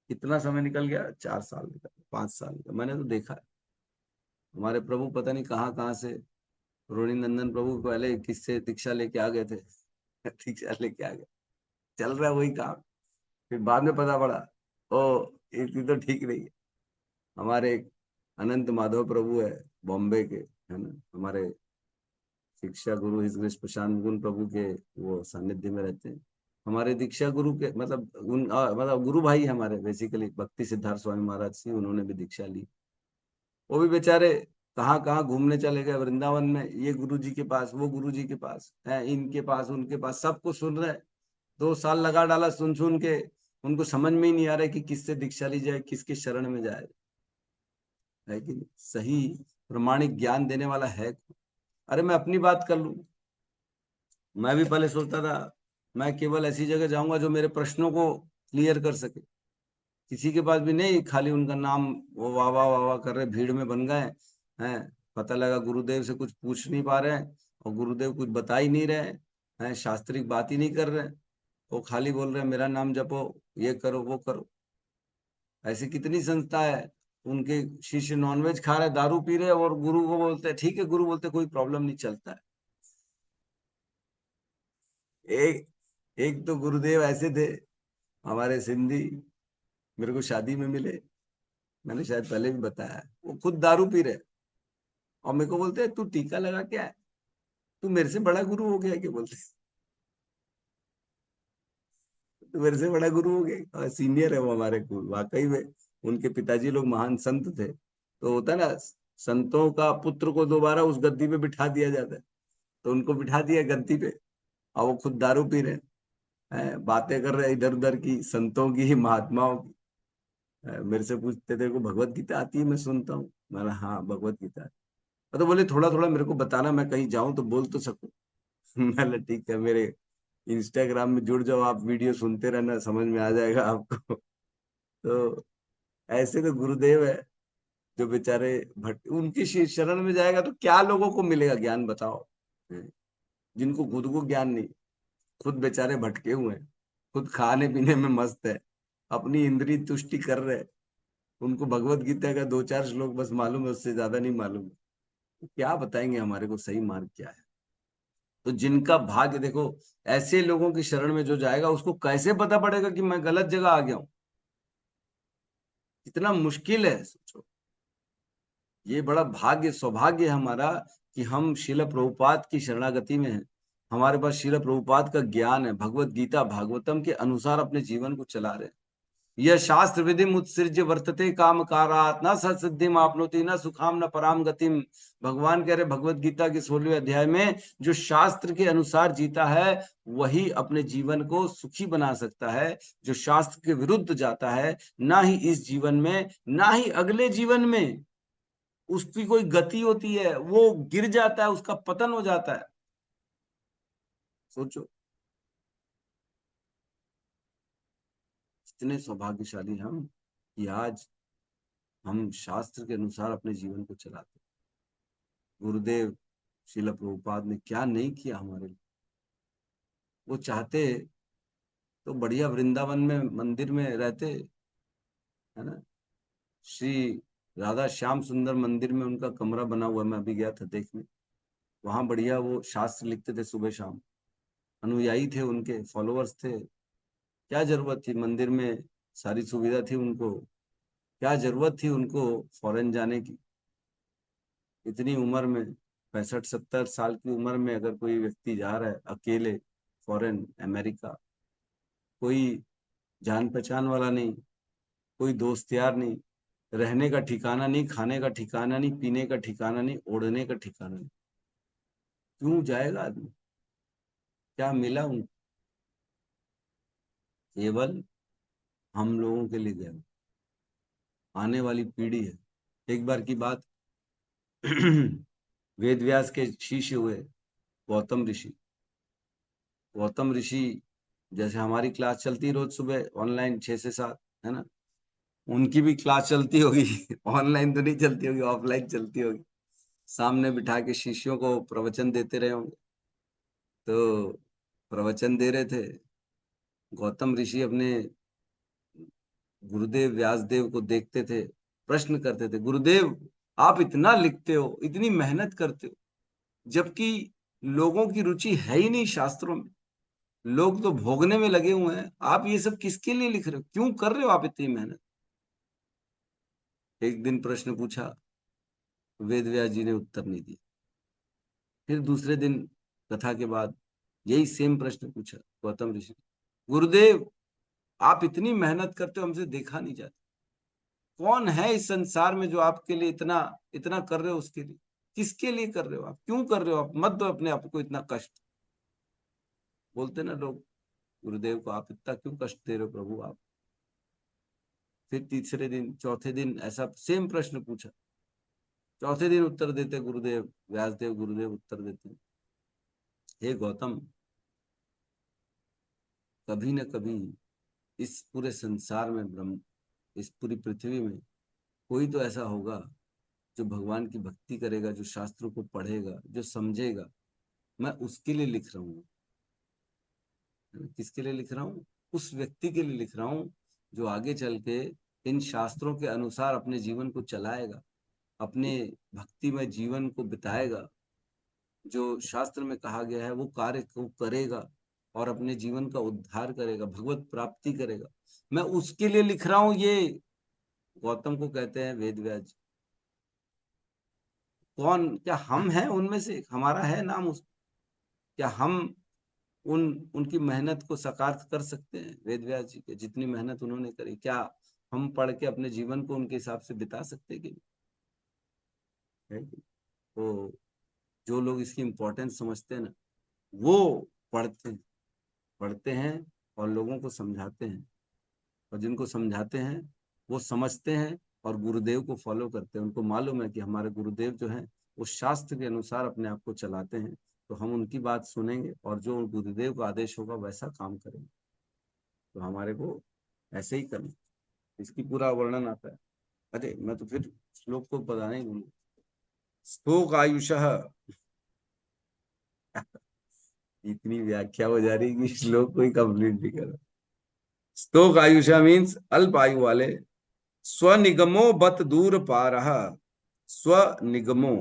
कितना समय निकल गया, 4 साल निकल गया, 5 साल निकल, मैंने तो देखा है। हमारे प्रभु पता नहीं कहाँ कहाँ से, रोहिणी नंदन प्रभु पहले किससे दीक्षा लेके आ गए थे दीक्षा लेके आ गए, चल रहा है वही काम, फिर बाद में पता पड़ा ओ ये चीज तो ठीक नहीं है। हमारे एक अनंत माधव प्रभु है बॉम्बे के, है ना, हमारे शिक्षा गुरु हिज ग्रेस प्रशांत मुकुंद प्रभु के वो सानिध्य में रहते हैं। हमारे दीक्षा गुरु के मतलब मतलब गुरु भाई हमारे बेसिकली भक्ति सिद्धार्थ स्वामी महाराज जी, उन्होंने भी दीक्षा ली। वो भी बेचारे कहाँ कहाँ घूमने चले गए, वृंदावन में ये गुरु जी के पास, वो गुरु जी के पास है, इनके पास उनके पास, सबको सुन रहे। 2 साल लगा डाला सुन सुन के, उनको समझ में ही नहीं आ रहा है कि किससे दीक्षा ली जाए, किसके शरण में जाए, है कि नहीं? सही प्रमाणिक ज्ञान देने वाला है? अरे मैं अपनी बात कर लूं, मैं भी पहले सोचता था मैं केवल ऐसी जगह जाऊंगा जो मेरे प्रश्नों को क्लियर कर सके, किसी के पास भी नहीं, खाली उनका नाम वो वाह वाह वाह वाह कर रहे, भीड़ में बन गए हैं। पता लगा गुरुदेव से कुछ पूछ नहीं पा रहे हैं और गुरुदेव कुछ बता ही नहीं रहे हैं, शास्त्रिक बात ही नहीं कर रहे हैं, वो खाली बोल रहे हैं मेरा नाम जपो, ये करो वो करो। ऐसी कितनी संस्था है, उनके शिष्य नॉनवेज खा रहे, दारू पी रहे, और गुरु को बोलते हैं ठीक है, गुरु बोलते कोई प्रॉब्लम नहीं, चलता है। एक एक तो गुरुदेव ऐसे थे हमारे सिंधी, मेरे को शादी में मिले, मैंने शायद पहले भी बताया, वो खुद दारू पी रहे और मेरे को बोलते हैं तू टीका लगा क्या है, तू मेरे से बड़ा गुरु हो गया क्या, बोलते तू मेरे से बड़ा गुरु हो गया, और सीनियर है वो हमारे को वाकई में। उनके पिताजी लोग महान संत थे, तो होता ना, संतों का पुत्र को दोबारा उस गद्दी पे बिठा दिया जाता है, तो उनको बिठा दिया गद्दी पे, और वो खुद दारू पी रहे हैं, बातें कर रहे हैं इधर उधर की, संतों की, महात्माओं की। मेरे से पूछते थे को भगवत गीता आती है, मैं सुनता हूँ, मैंने हाँ भगवत गीता। तो बोले थोड़ा थोड़ा मेरे को बताना, मैं कहीं जाऊं तो बोल तो सकूं मैंने ठीक है, मेरे इंस्टाग्राम में जुड़ जाओ आप, वीडियो सुनते रहना, समझ में आ जाएगा आपको तो ऐसे तो गुरुदेव है जो बेचारे भट, उनकी शरण में जाएगा तो क्या लोगों को मिलेगा ज्ञान, बताओ? जिनको खुद को ज्ञान नहीं, खुद बेचारे भटके हुए हैं, खुद खाने पीने में मस्त है, अपनी इंद्रिय तुष्टि कर रहे हैं, उनको भगवत गीता का 2-4 श्लोक बस मालूम है, उससे ज्यादा नहीं मालूम है। तो क्या बताएंगे हमारे को सही मार्ग क्या है? तो जिनका भाग्य देखो, ऐसे लोगों की शरण में जो जाएगा उसको कैसे पता पड़ेगा कि मैं गलत जगह आ गया हूं? कितना मुश्किल है, सोचो। ये बड़ा भाग्य सौभाग्य है हमारा कि हम शिला प्रभुपाद की शरणागति में हैं, हमारे पास शिला प्रभुपाद का ज्ञान है, भगवत गीता भागवतम के अनुसार अपने जीवन को चला रहे हैं। यह शास्त्र विधि उत्सृज्य वर्तते काम कारात न सत्सिद्धिम आपनोति न सुखाम न पराम गतिम। भगवान कह रहे भगवत गीता के 16वें अध्याय में, जो शास्त्र के अनुसार जीता है वही अपने जीवन को सुखी बना सकता है, जो शास्त्र के विरुद्ध जाता है ना ही इस जीवन में ना ही अगले जीवन में उसकी कोई गति होती है, वो गिर जाता है, उसका पतन हो जाता है। सोचो कितने सौभाग्यशाली हम कि आज हम शास्त्र के अनुसार अपने जीवन को चलाते। गुरुदेव श्रील प्रभुपाद ने क्या नहीं किया हमारे लिए, वो चाहते तो बढ़िया वृंदावन में मंदिर में रहते, है ना, श्री राधा श्याम सुंदर मंदिर में उनका कमरा बना हुआ, मैं अभी गया था देखने, वहां बढ़िया वो शास्त्र लिखते थे सुबह शाम, अनुयायी थे उनके, फॉलोअर्स थे। क्या जरूरत थी मंदिर में, सारी सुविधा थी उनको, क्या जरूरत थी उनको फॉरेन जाने की। इतनी उम्र में, 65-70 साल की उम्र में अगर कोई व्यक्ति जा रहा है अकेले फॉरेन, अमेरिका, कोई जान पहचान वाला नहीं, कोई दोस्त यार नहीं, रहने का ठिकाना नहीं, खाने का ठिकाना नहीं, पीने का ठिकाना नहीं, ओढ़ने का ठिकाना नहीं, क्यों जाएगा आदमी? क्या मिला उनको? केवल हम लोगों के लिए गए, आने वाली पीढ़ी है। एक बार की बात, वेद व्यास के शिष्य हुए गौतम ऋषि। गौतम ऋषि, जैसे हमारी क्लास चलती रोज सुबह ऑनलाइन 6 से 7, है ना, उनकी भी क्लास चलती होगी। ऑनलाइन तो नहीं चलती होगी, ऑफलाइन चलती होगी। सामने बिठा के शिष्यों को प्रवचन देते रहे होंगे। तो प्रवचन दे रहे थे, गौतम ऋषि अपने गुरुदेव व्यासदेव को देखते थे, प्रश्न करते थे, गुरुदेव आप इतना लिखते हो, इतनी मेहनत करते हो, जबकि लोगों की रुचि है ही नहीं शास्त्रों में, लोग तो भोगने में लगे हुए हैं, आप ये सब किसके लिए लिख रहे हो, क्यों कर रहे हो आप इतनी मेहनत? एक दिन प्रश्न पूछा, वेद व्यास जी ने उत्तर नहीं दिया। फिर दूसरे दिन कथा के बाद यही सेम प्रश्न पूछा गौतम ऋषि, गुरुदेव आप इतनी मेहनत करते हो, हमसे देखा नहीं जाता, कौन है इस संसार में जो आपके लिए इतना इतना कर रहे हो, उसके लिए किसके लिए कर रहे हो आप, क्यों कर रहे हो आप, मत दो अपने आप को इतना कष्ट। बोलते ना लोग गुरुदेव को, आप इतना क्यों कष्ट दे रहे हो प्रभु आप? फिर तीसरे दिन चौथे दिन ऐसा सेम प्रश्न पूछा, चौथे दिन उत्तर देते गुरुदेव व्यासदेव, गुरुदेव उत्तर देते, हे गौतम, कभी न कभी इस पूरे संसार में, ब्रह्म, इस पूरी पृथ्वी में कोई तो ऐसा होगा जो भगवान की भक्ति करेगा, जो शास्त्रों को पढ़ेगा, जो समझेगा। मैं उसके लिए लिख रहा हूँ। किसके लिए लिख रहा हूँ? उस व्यक्ति के लिए लिख रहा हूँ जो आगे चल के इन शास्त्रों के अनुसार अपने जीवन को चलाएगा, अपने भक्तिमय जीवन को बिताएगा, जो शास्त्र में कहा गया है वो कार्य को करेगा और अपने जीवन का उद्धार करेगा, भगवत प्राप्ति करेगा। मैं उसके लिए लिख रहा हूँ। ये गौतम को कहते हैं वेद व्यास। कौन, क्या हम हैं उनमें से? हमारा है नाम उस, क्या हम उनकी मेहनत को साकार कर सकते हैं? वेद व्यास जी के जितनी मेहनत उन्होंने करी, क्या हम पढ़ के अपने जीवन को उनके हिसाब से बिता सकते हैं कि नहीं? तो जो लोग इसकी इम्पोर्टेंस समझते हैं ना, वो पढ़ते हैं और लोगों को समझाते हैं, और जिनको समझाते हैं वो समझते हैं और गुरुदेव को फॉलो करते हैं। उनको मालूम है कि हमारे गुरुदेव जो हैं वो शास्त्र के अनुसार अपने आप को चलाते हैं, तो हम उनकी बात सुनेंगे और जो गुरुदेव का आदेश होगा वैसा काम करेंगे। तो हमारे को ऐसे ही करना, इसकी पूरा वर्णन आता है। अरे मैं तो फिर श्लोक को पता नहीं भूलूं। स्तोक आयुषः, इतनी व्याख्या हो जा रही कि श्लोक को ही कंप्लीट भी करो। स्तोक आयुषा मीन्स अल्प आयु वाले, स्वनिगमो बत दूर पारः, स्वनिगमो,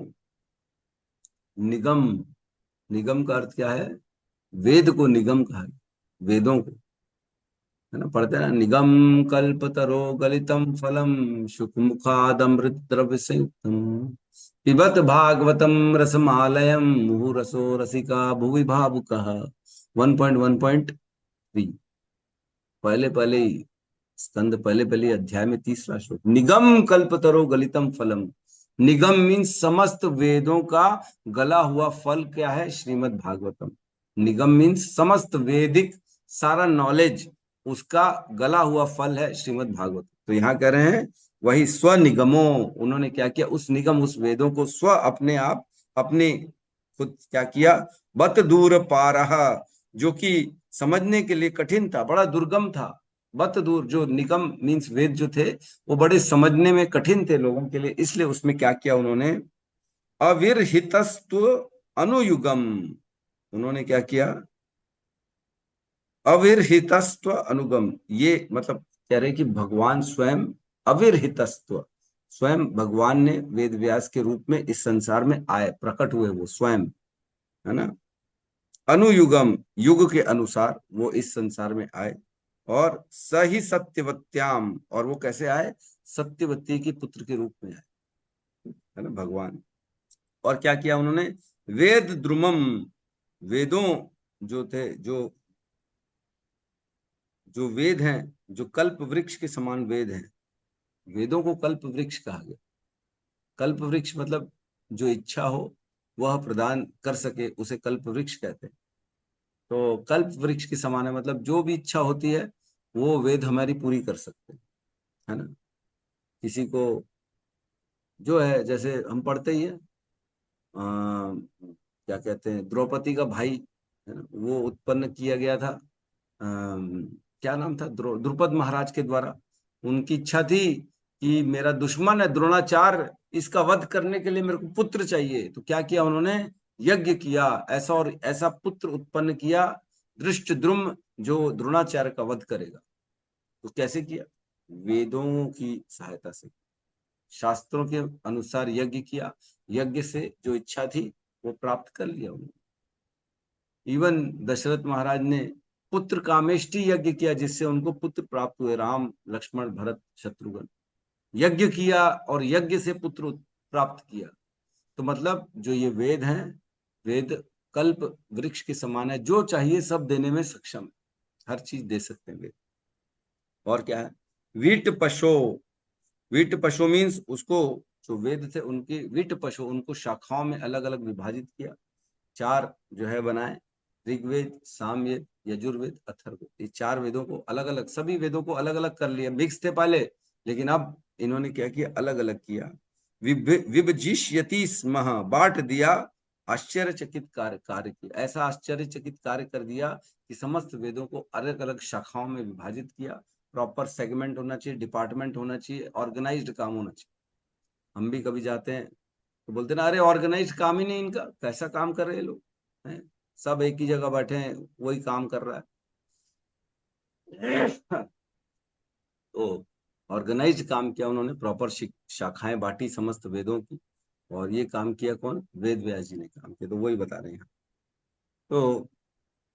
निगम, निगम का अर्थ क्या है? वेद को निगम कहा, वेदों को, है ना, पढ़ते हैं ना, निगम कल्पतरो गलितम फलम शुकमुखादमृत द्रव्य संयुक्तम पिबत भागवतम रसमालयम मुहुरसो रसिका भुवि भावुकः। 1.1.3, पहले पहले ही स्कंद, पहले पहले अध्याय में 30वां श्लोक। निगम कल्पतरो गलितम फलम, निगम मीन्स समस्त वेदों का गला हुआ फल क्या है? श्रीमद् भागवतम। निगम मीन्स समस्त वेदिक सारा नॉलेज, उसका गला हुआ फल है श्रीमद् भागवत। तो यहाँ कह रहे हैं वही स्वनिगमो, उन्होंने क्या किया? उस निगम, उस वेदों को स्व, अपने आप, अपने खुद क्या किया? बत दूर पारः, जो कि समझने के लिए कठिन था, बड़ा दुर्गम था। बत दूर, जो निगम मीन्स वेद जो थे वो बड़े समझने में कठिन थे लोगों के लिए, इसलिए उसमें क्या किया उन्होंने? अविरहितस्त्व अनुयुगम, उन्होंने क्या किया? अविरहितस्त्व अनुगम, ये मतलब कह रहे कि भगवान स्वयं अविरहितस्त्व, स्वयं भगवान ने वेद व्यास के रूप में इस संसार में आए, प्रकट हुए वो स्वयं, है ना। अनुयुगम, युग के अनुसार वो इस संसार में आए, और सही सत्यवत्याम, और वो कैसे आए, सत्यवती के पुत्र के रूप में आए, है ना भगवान। और क्या किया उन्होंने, वेद द्रुमम, वेदों जो थे, जो वेद हैं, जो कल्प वृक्ष के समान वेद हैं, वेदों को कल्प वृक्ष कहा गया। कल्प वृक्ष मतलब जो इच्छा हो वह प्रदान कर सके उसे कल्प वृक्ष कहते हैं। तो कल्प वृक्ष के समान है, मतलब जो भी इच्छा होती है वो वेद हमारी पूरी कर सकते हैं, है ना। किसी को जो है, जैसे हम पढ़ते ही है, क्या कहते हैं, द्रौपदी का भाई, है ना, वो उत्पन्न किया गया था, क्या नाम था, द्रुपद महाराज के द्वारा। उनकी इच्छा थी कि मेरा दुश्मन है द्रोणाचार्य, इसका वध करने के लिए मेरे को पुत्र चाहिए। तो क्या किया उन्होंने, यज्ञ किया, ऐसा और ऐसा पुत्र उत्पन्न किया, धृष्टद्रुम, जो द्रोणाचार्य का वध करेगा। तो कैसे किया, वेदों की सहायता से, शास्त्रों के अनुसार यज्ञ किया, यज्ञ से जो इच्छा थी वो प्राप्त कर लिया उन्होंने। इवन दशरथ महाराज ने पुत्र कामेष्टि यज्ञ किया, जिससे उनको पुत्र प्राप्त हुए, राम लक्ष्मण भरत शत्रुघ्न। यज्ञ किया और यज्ञ से पुत्र प्राप्त किया। तो मतलब जो ये वेद हैं, वेद कल्प वृक्ष के समान है, जो चाहिए सब देने में सक्षम है, हर चीज दे सकते हैं वेद। और क्या है, वीट पशो, वीट पशु मीन्स उसको, जो वेद थे उनके वीट पशु, उनको शाखाओं में अलग अलग विभाजित किया, 4 जो है बनाए, ऋग्वेद, सामवेद, यजुर्वेद, अथर्ववेद। ये 4 वेदों को अलग अलग, सभी वेदों को अलग अलग कर लिया, मिक्स थे पहले, लेकिन अब इन्होंने क्या किया, अलग अलग किया। विभजिष्यति स्म, बांट दिया, आश्चर्यचकित कार्य किया, ऐसा आश्चर्यचकित कार्य कर दिया कि समस्त वेदों को अलग अलग शाखाओं में विभाजित किया। प्रॉपर सेगमेंट होना चाहिए, डिपार्टमेंट होना चाहिए, ऑर्गेनाइज्ड काम होना चाहिए। हम भी कभी जाते हैं तो बोलते ना, अरे ऑर्गेनाइज्ड काम ही नहीं इनका, कैसा काम कर रहे हैं लोग, हैं? सब एक ही जगह बैठे हैं, वही काम कर रहा है। तो ऑर्गेनाइज्ड काम किया उन्होंने, प्रॉपर शाखाएं बांटी समस्त वेदों की, और ये काम किया कौन, वेद व्यास जी ने काम किया। तो वही बता रहे हैं। तो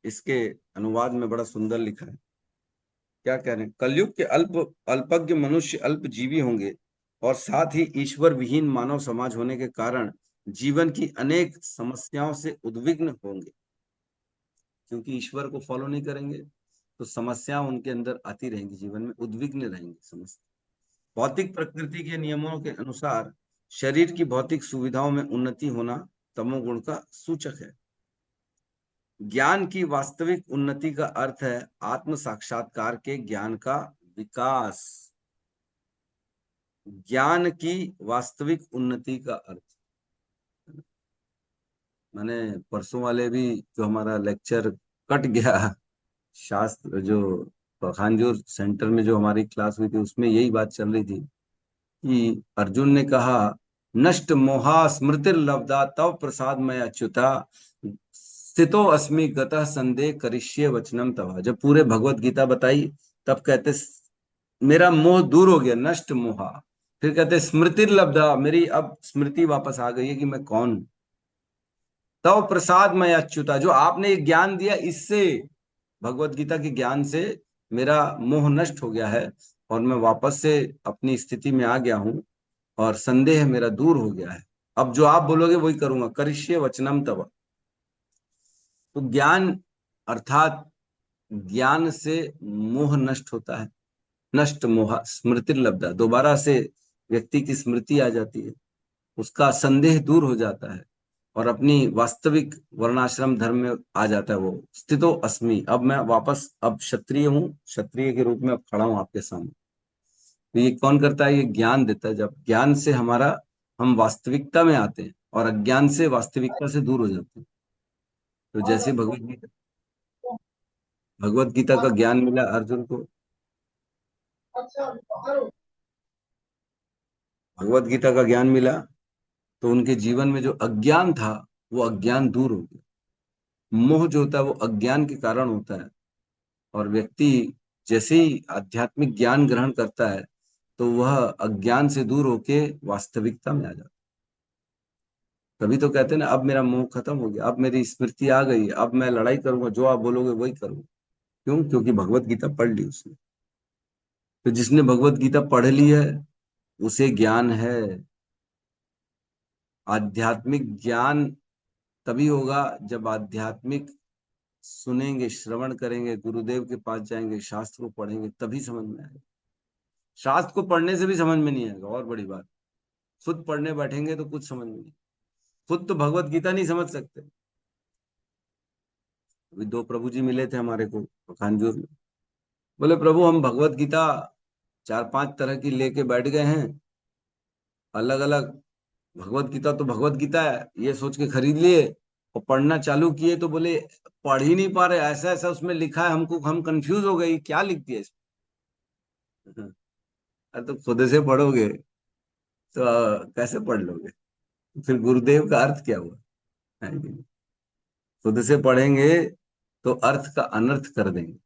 इसके अनुवाद में बड़ा सुंदर लिखा है, क्या कह रहे हैं, कलयुग के अल्पज्ञ मनुष्य अल्पजीवी होंगे, और साथ ही ईश्वर विहीन मानव समाज होने के कारण जीवन की अनेक समस्याओं से उद्विग्न होंगे। क्योंकि ईश्वर को फॉलो नहीं करेंगे तो समस्या उनके अंदर आती रहेंगी, जीवन में उद्विग्न रहेंगे समस्त। भौतिक प्रकृति के नियमों के अनुसार शरीर की भौतिक सुविधाओं में उन्नति होना तमोगुण का सूचक है। ज्ञान की वास्तविक उन्नति का अर्थ है आत्म साक्षात्कार के ज्ञान का विकास। ज्ञान की वास्तविक उन्नति का अर्थ, मैंने परसों वाले भी जो हमारा लेक्चर कट गया, शास्त्र जो खानजोर सेंटर में जो हमारी क्लास हुई थी, उसमें यही बात चल रही थी कि अर्जुन ने कहा, नष्ट मोहा स्मृतिर्लब्धा तव प्रसाद मय अच्युता स्थितो अस्मि गतः संदेह करिष्ये वचनम तवा। जब पूरे भगवत गीता बताई तब कहते मेरा मोह दूर हो गया, नष्ट मोहा। फिर कहते स्मृतिर्लब्धा, मेरी अब स्मृति वापस आ गई है कि मैं कौन हूं। तव प्रसाद मय अच्युता, जो आपने एक ज्ञान दिया, इससे भगवत गीता के ज्ञान से मेरा मोह नष्ट हो गया है, और मैं वापस से अपनी स्थिति में आ गया हूं, और संदेह मेरा दूर हो गया है। अब जो आप बोलोगे वही करूंगा, करिष्ये वचनम तव। तो ज्ञान अर्थात ज्ञान से मोह नष्ट होता है, नष्ट मोह स्मृतिर्लब्धा, दोबारा से व्यक्ति की स्मृति आ जाती है, उसका संदेह दूर हो जाता है, और अपनी वास्तविक वर्णाश्रम धर्म में आ जाता है। वो स्थितो अस्मि, अब मैं वापस अब क्षत्रिय हूँ, क्षत्रिय के रूप में अब खड़ा हूं आपके सामने। तो ये कौन करता है, ये ज्ञान देता है। जब ज्ञान से हम वास्तविकता में आते हैं, और अज्ञान से वास्तविकता से दूर हो जाते हैं। तो जैसे भगवत गीता का ज्ञान मिला अर्जुन को, भगवत गीता का ज्ञान मिला, तो उनके जीवन में जो अज्ञान था वो अज्ञान दूर हो गया। मोह जो होता है वो अज्ञान के कारण होता है, और व्यक्ति जैसे ही आध्यात्मिक ज्ञान ग्रहण करता है तो वह अज्ञान से दूर होके वास्तविकता में आ जाता है। तभी तो कहते हैं ना, अब मेरा मोह खत्म हो गया, अब मेरी स्मृति आ गई, अब मैं लड़ाई करूंगा, जो आप बोलोगे वही करूंगा। क्यों? क्योंकि भगवत गीता पढ़ ली उसने। तो जिसने भगवत गीता पढ़ ली है उसे ज्ञान है। आध्यात्मिक ज्ञान तभी होगा जब आध्यात्मिक सुनेंगे, श्रवण करेंगे, गुरुदेव के पास जाएंगे, शास्त्र को पढ़ेंगे, तभी समझ में आएगा। शास्त्र को पढ़ने से भी समझ में नहीं आएगा, और बड़ी बात। खुद पढ़ने बैठेंगे तो कुछ समझ में नहीं। खुद तो भगवत गीता नहीं समझ सकते। अभी 2 प्रभु जी मिले थे हमारे को कानजूर में। बोले प्रभु हम भगवत गीता 4-5 तरह की लेके बैठ गए हैं, अलग अलग। भगवत गीता तो भगवत गीता है ये सोच के खरीद लिए, और पढ़ना चालू किए तो बोले पढ़ ही नहीं पा रहे, ऐसा ऐसा उसमें लिखा है, हमको हम कंफ्यूज हो गए, क्या लिख दिया इसमें। अरे तो खुद से पढ़ोगे तो कैसे पढ़ लोगे? फिर गुरुदेव का अर्थ क्या हुआ? है कि नहीं? खुद से पढ़ेंगे तो अर्थ का अनर्थ कर देंगे।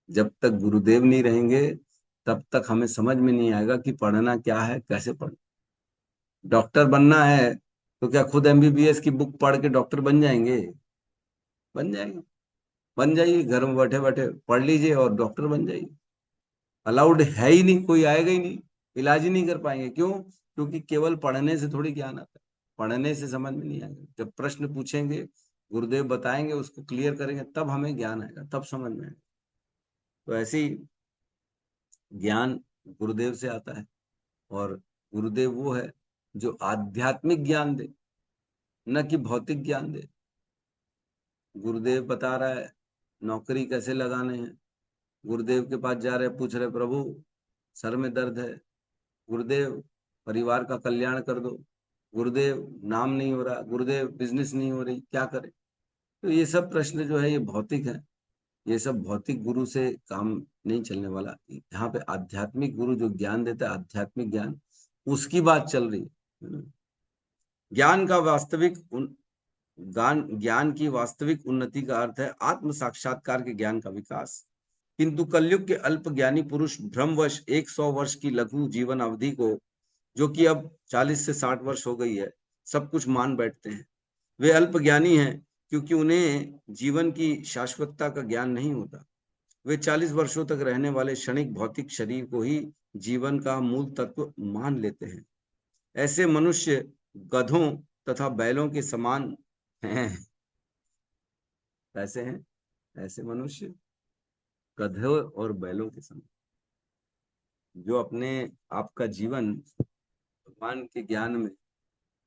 जब तक गुरुदेव नहीं रहेंगे तब तक हमें समझ में नहीं आएगा कि पढ़ना क्या है, कैसे पढ़ना। डॉक्टर बनना है तो क्या खुद एमबीबीएस की बुक पढ़ के डॉक्टर बन जाएंगे? बन जाएंगे? बन जाइए, घर में बैठे बैठे पढ़ लीजिए और डॉक्टर बन जाइए। अलाउड है ही नहीं, कोई आएगा ही नहीं, इलाज ही नहीं कर पाएंगे। क्यों? क्योंकि केवल पढ़ने से थोड़ी ज्ञान आता है, पढ़ने से समझ में नहीं आएगा। जब प्रश्न पूछेंगे, गुरुदेव बताएंगे, उसको क्लियर करेंगे, तब हमें ज्ञान आएगा, तब समझ में आएगा। तो ऐसे ही ज्ञान गुरुदेव से आता है, और गुरुदेव वो है जो आध्यात्मिक ज्ञान दे, न कि भौतिक ज्ञान दे। गुरुदेव बता रहा है नौकरी कैसे लगाने हैं, गुरुदेव के पास जा रहे, पूछ रहे प्रभु सर में दर्द है, गुरुदेव परिवार का कल्याण कर दो, गुरुदेव नाम नहीं हो रहा, गुरुदेव बिजनेस नहीं हो रही, क्या करें? तो ये सब प्रश्न जो है ये भौतिक है, ये सब भौतिक गुरु से काम नहीं चलने वाला। यहाँ पे आध्यात्मिक गुरु जो ज्ञान देता है, आध्यात्मिक ज्ञान, उसकी बात चल रही है ना। ज्ञान का वास्तविक ज्ञान की वास्तविक उन्नति का अर्थ है आत्म साक्षात्कार के ज्ञान का विकास। किंतु कलयुग के अल्प ज्ञानी पुरुष भ्रमवश 100 वर्ष की लघु जीवन अवधि को, जो कि अब 40 से 60 वर्ष हो गई है, सब कुछ मान बैठते हैं। वे अल्प ज्ञानी हैं क्योंकि उन्हें जीवन की शाश्वतता का ज्ञान नहीं होता। वे 40 वर्षों तक रहने वाले क्षणिक भौतिक शरीर को ही जीवन का मूल तत्व मान लेते हैं। ऐसे मनुष्य गधों तथा बैलों के समान हैं। कैसे हैं ऐसे मनुष्य? गधों और बैलों के समान, जो अपने आप का जीवन भगवान के ज्ञान में,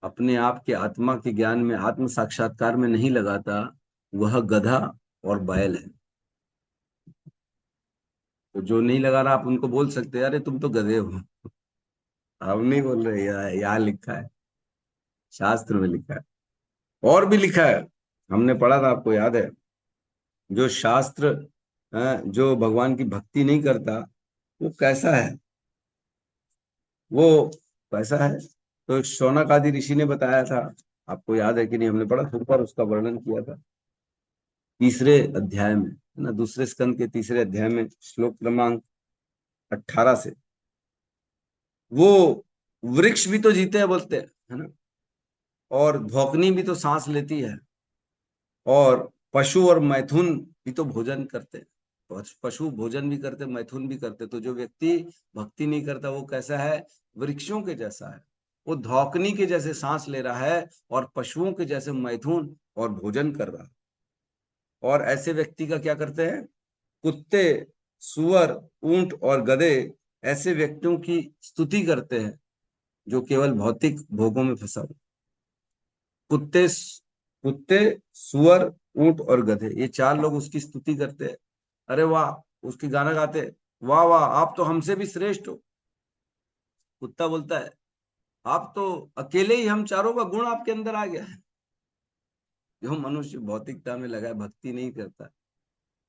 अपने आप के आत्मा के ज्ञान में, आत्म साक्षात्कार में नहीं लगाता, वह गधा और बैल है। तो जो नहीं लगा रहा, आप उनको बोल सकते हैं अरे तुम तो गधे हो। हम नहीं बोल रहे, यहाँ लिखा है, शास्त्र में लिखा है, और भी लिखा है, हमने पढ़ा था, आपको याद है। जो शास्त्र जो भगवान की भक्ति नहीं करता वो कैसा है, वो कैसा है। तो शौनक आदि ऋषि ने बताया था, आपको याद है कि नहीं? हमने बड़ा ऊपर उसका वर्णन किया था 3 अध्याय में, है ना, 2 स्कंद के 3 अध्याय में, श्लोक क्रमांक 18 से। वो वृक्ष भी तो जीते हैं बोलते हैं, है ना, और धौकनी भी तो सांस लेती है, और पशु और मैथुन भी तो भोजन करते हैं। पशु भोजन भी करते, मैथुन भी करते। तो जो व्यक्ति भक्ति नहीं करता वो कैसा है? वृक्षों के जैसा है। वो धौकनी के जैसे सांस ले रहा है, और पशुओं के जैसे मैथुन और भोजन कर रहा है। और ऐसे व्यक्ति का क्या करते हैं? कुत्ते, सुअर, ऊंट और गधे ऐसे व्यक्तियों की स्तुति करते हैं जो केवल भौतिक भोगों में फंसा हुआ। कुत्ते, सुअर, ऊंट और गधे, ये 4 लोग उसकी स्तुति करते हैं। अरे वाह, उसकी गाना गाते, वाह वाह आप तो हमसे भी श्रेष्ठ हो। कुत्ता बोलता है आप तो अकेले ही, हम चारों का गुण आपके अंदर आ गया है। जो मनुष्य भौतिकता में लगा है, भक्ति नहीं करता,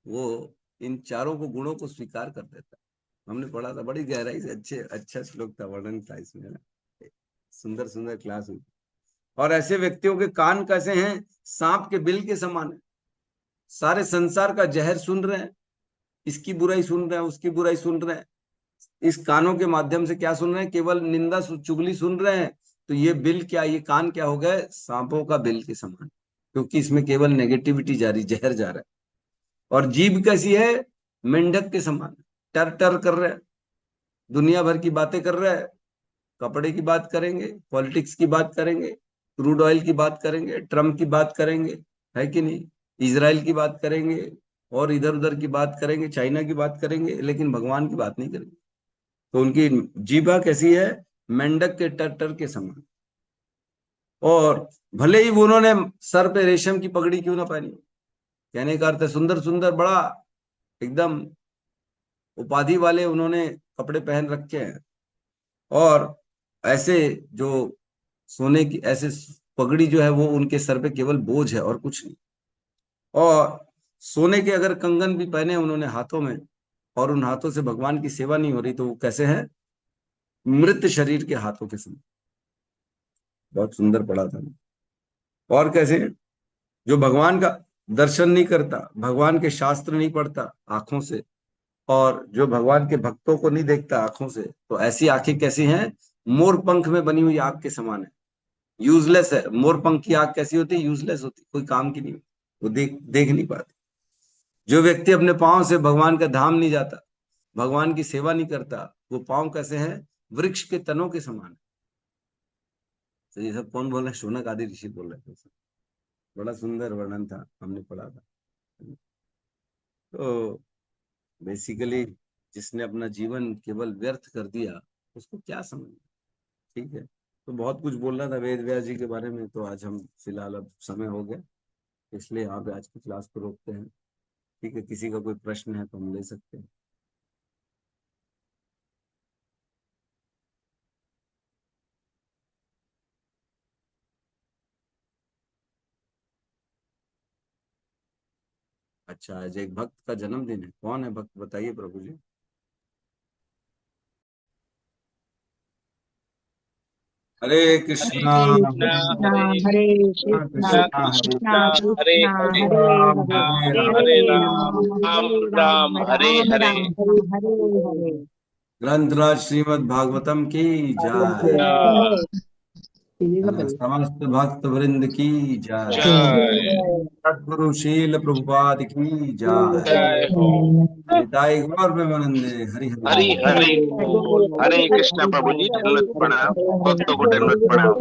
वो इन चारों को गुणों को स्वीकार कर देता है। हमने पढ़ा था बड़ी गहराई से, अच्छा श्लोक था, वर्णन था इसमें ना, सुंदर सुंदर क्लास हुई। और ऐसे व्यक्तियों के कान कैसे हैं? सांप के बिल के समान है। सारे संसार का जहर सुन रहे हैं, इसकी बुराई सुन रहे हैं, उसकी बुराई सुन रहे हैं। इस कानों के माध्यम से क्या सुन रहे हैं? केवल निंदा चुगली सुन रहे हैं, तो ये बिल क्या, ये कान क्या हो गए, सांपों का बिल के समान, क्योंकि इसमें केवल नेगेटिविटी जा रही, जहर जा रहा है। और जीभ कैसी है, मेंढक के समान, टर टर कर रहा है, दुनिया भर की बातें कर रहा है, कपड़े की बात करेंगे, पॉलिटिक्स की बात करेंगे, क्रूड ऑयल की बात करेंगे, ट्रम्प की बात करेंगे, है कि नहीं, इजराइल की बात करेंगे, और इधर उधर की बात करेंगे, चाइना की बात करेंगे, लेकिन भगवान की बात नहीं करेंगे। तो उनकी जीभा कैसी है, मेंढक के टर टर के समान। और भले ही वो उन्होंने सर पे रेशम की पगड़ी क्यों ना पहनी, कहने का अर्थ है सुंदर सुंदर बड़ा एकदम उपाधि वाले उन्होंने कपड़े पहन रखे हैं, और ऐसे जो सोने की ऐसे पगड़ी जो है वो उनके सर पे केवल बोझ है और कुछ नहीं। और सोने के अगर कंगन भी पहने उन्होंने हाथों में, और उन हाथों से भगवान की सेवा नहीं हो रही, तो वो कैसे है, मृत शरीर के हाथों के समान। बहुत सुंदर पढ़ा था। और कैसे, जो भगवान का दर्शन नहीं करता, भगवान के शास्त्र नहीं पढ़ता आंखों से, और जो भगवान के भक्तों को नहीं देखता आंखों से, तो ऐसी आंखें कैसी हैं, मोर पंख में बनी हुई आग के समान है, यूजलेस है। मोर पंख की आग कैसी होती है, यूजलेस होती, कोई काम की नहीं, वो देख नहीं पाती। जो व्यक्ति अपने पांव से भगवान का धाम नहीं जाता, भगवान की सेवा नहीं करता, वो पांव कैसे हैं, वृक्ष के तनों के समान है। तो ये सब कौन बोल रहे हैं, शौनक आदि ऋषि बोल रहे थे। बड़ा सुंदर वर्णन था, हमने पढ़ा था। तो बेसिकली जिसने अपना जीवन केवल व्यर्थ कर दिया, उसको क्या समझ, ठीक है। तो बहुत कुछ बोलना था वेद व्यास जी के बारे में, तो आज हम फिलहाल अब समय हो गया, इसलिए यहाँ पे आज की क्लास को रोकते हैं। ठीक है, किसी का कोई प्रश्न है तो हम ले सकते हैं। अच्छा, आज एक भक्त का जन्मदिन है, कौन है भक्त, बताइए प्रभु जी। हरे कृष्णा हरे कृष्णा कृष्णा हरे हरे कृष्णा राम कृष्णा हरे कृष्णा हरे हरे हरे राम हरे राम हरे राम हरे। राम हरे हरे ग्रंथराज श्रीमद् भागवतम की जय, समस्त भक्त वृंद की जय, जय सद्गुरु शील प्रभुपाद की जय, जय हो। निताई गौर प्रेमानंदे, हरि हरि हरि हरि बोल। हरे कृष्णा प्रभु जी, दंडवत प्रणाम, भक्तों को दंडवत प्रणाम।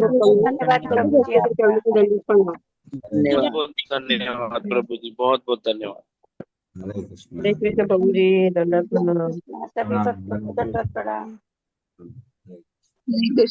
धन्यवाद प्रभु जी आपका। बहुत बहुत धन्यवाद प्रभु जी, बहुत बहुत धन्यवाद। हरे कृष्ण। हरे कृष्ण प्रभु जी दंडवत प्रणाम। सभी भक्तों को दंडवत प्रणाम। प्रणाम।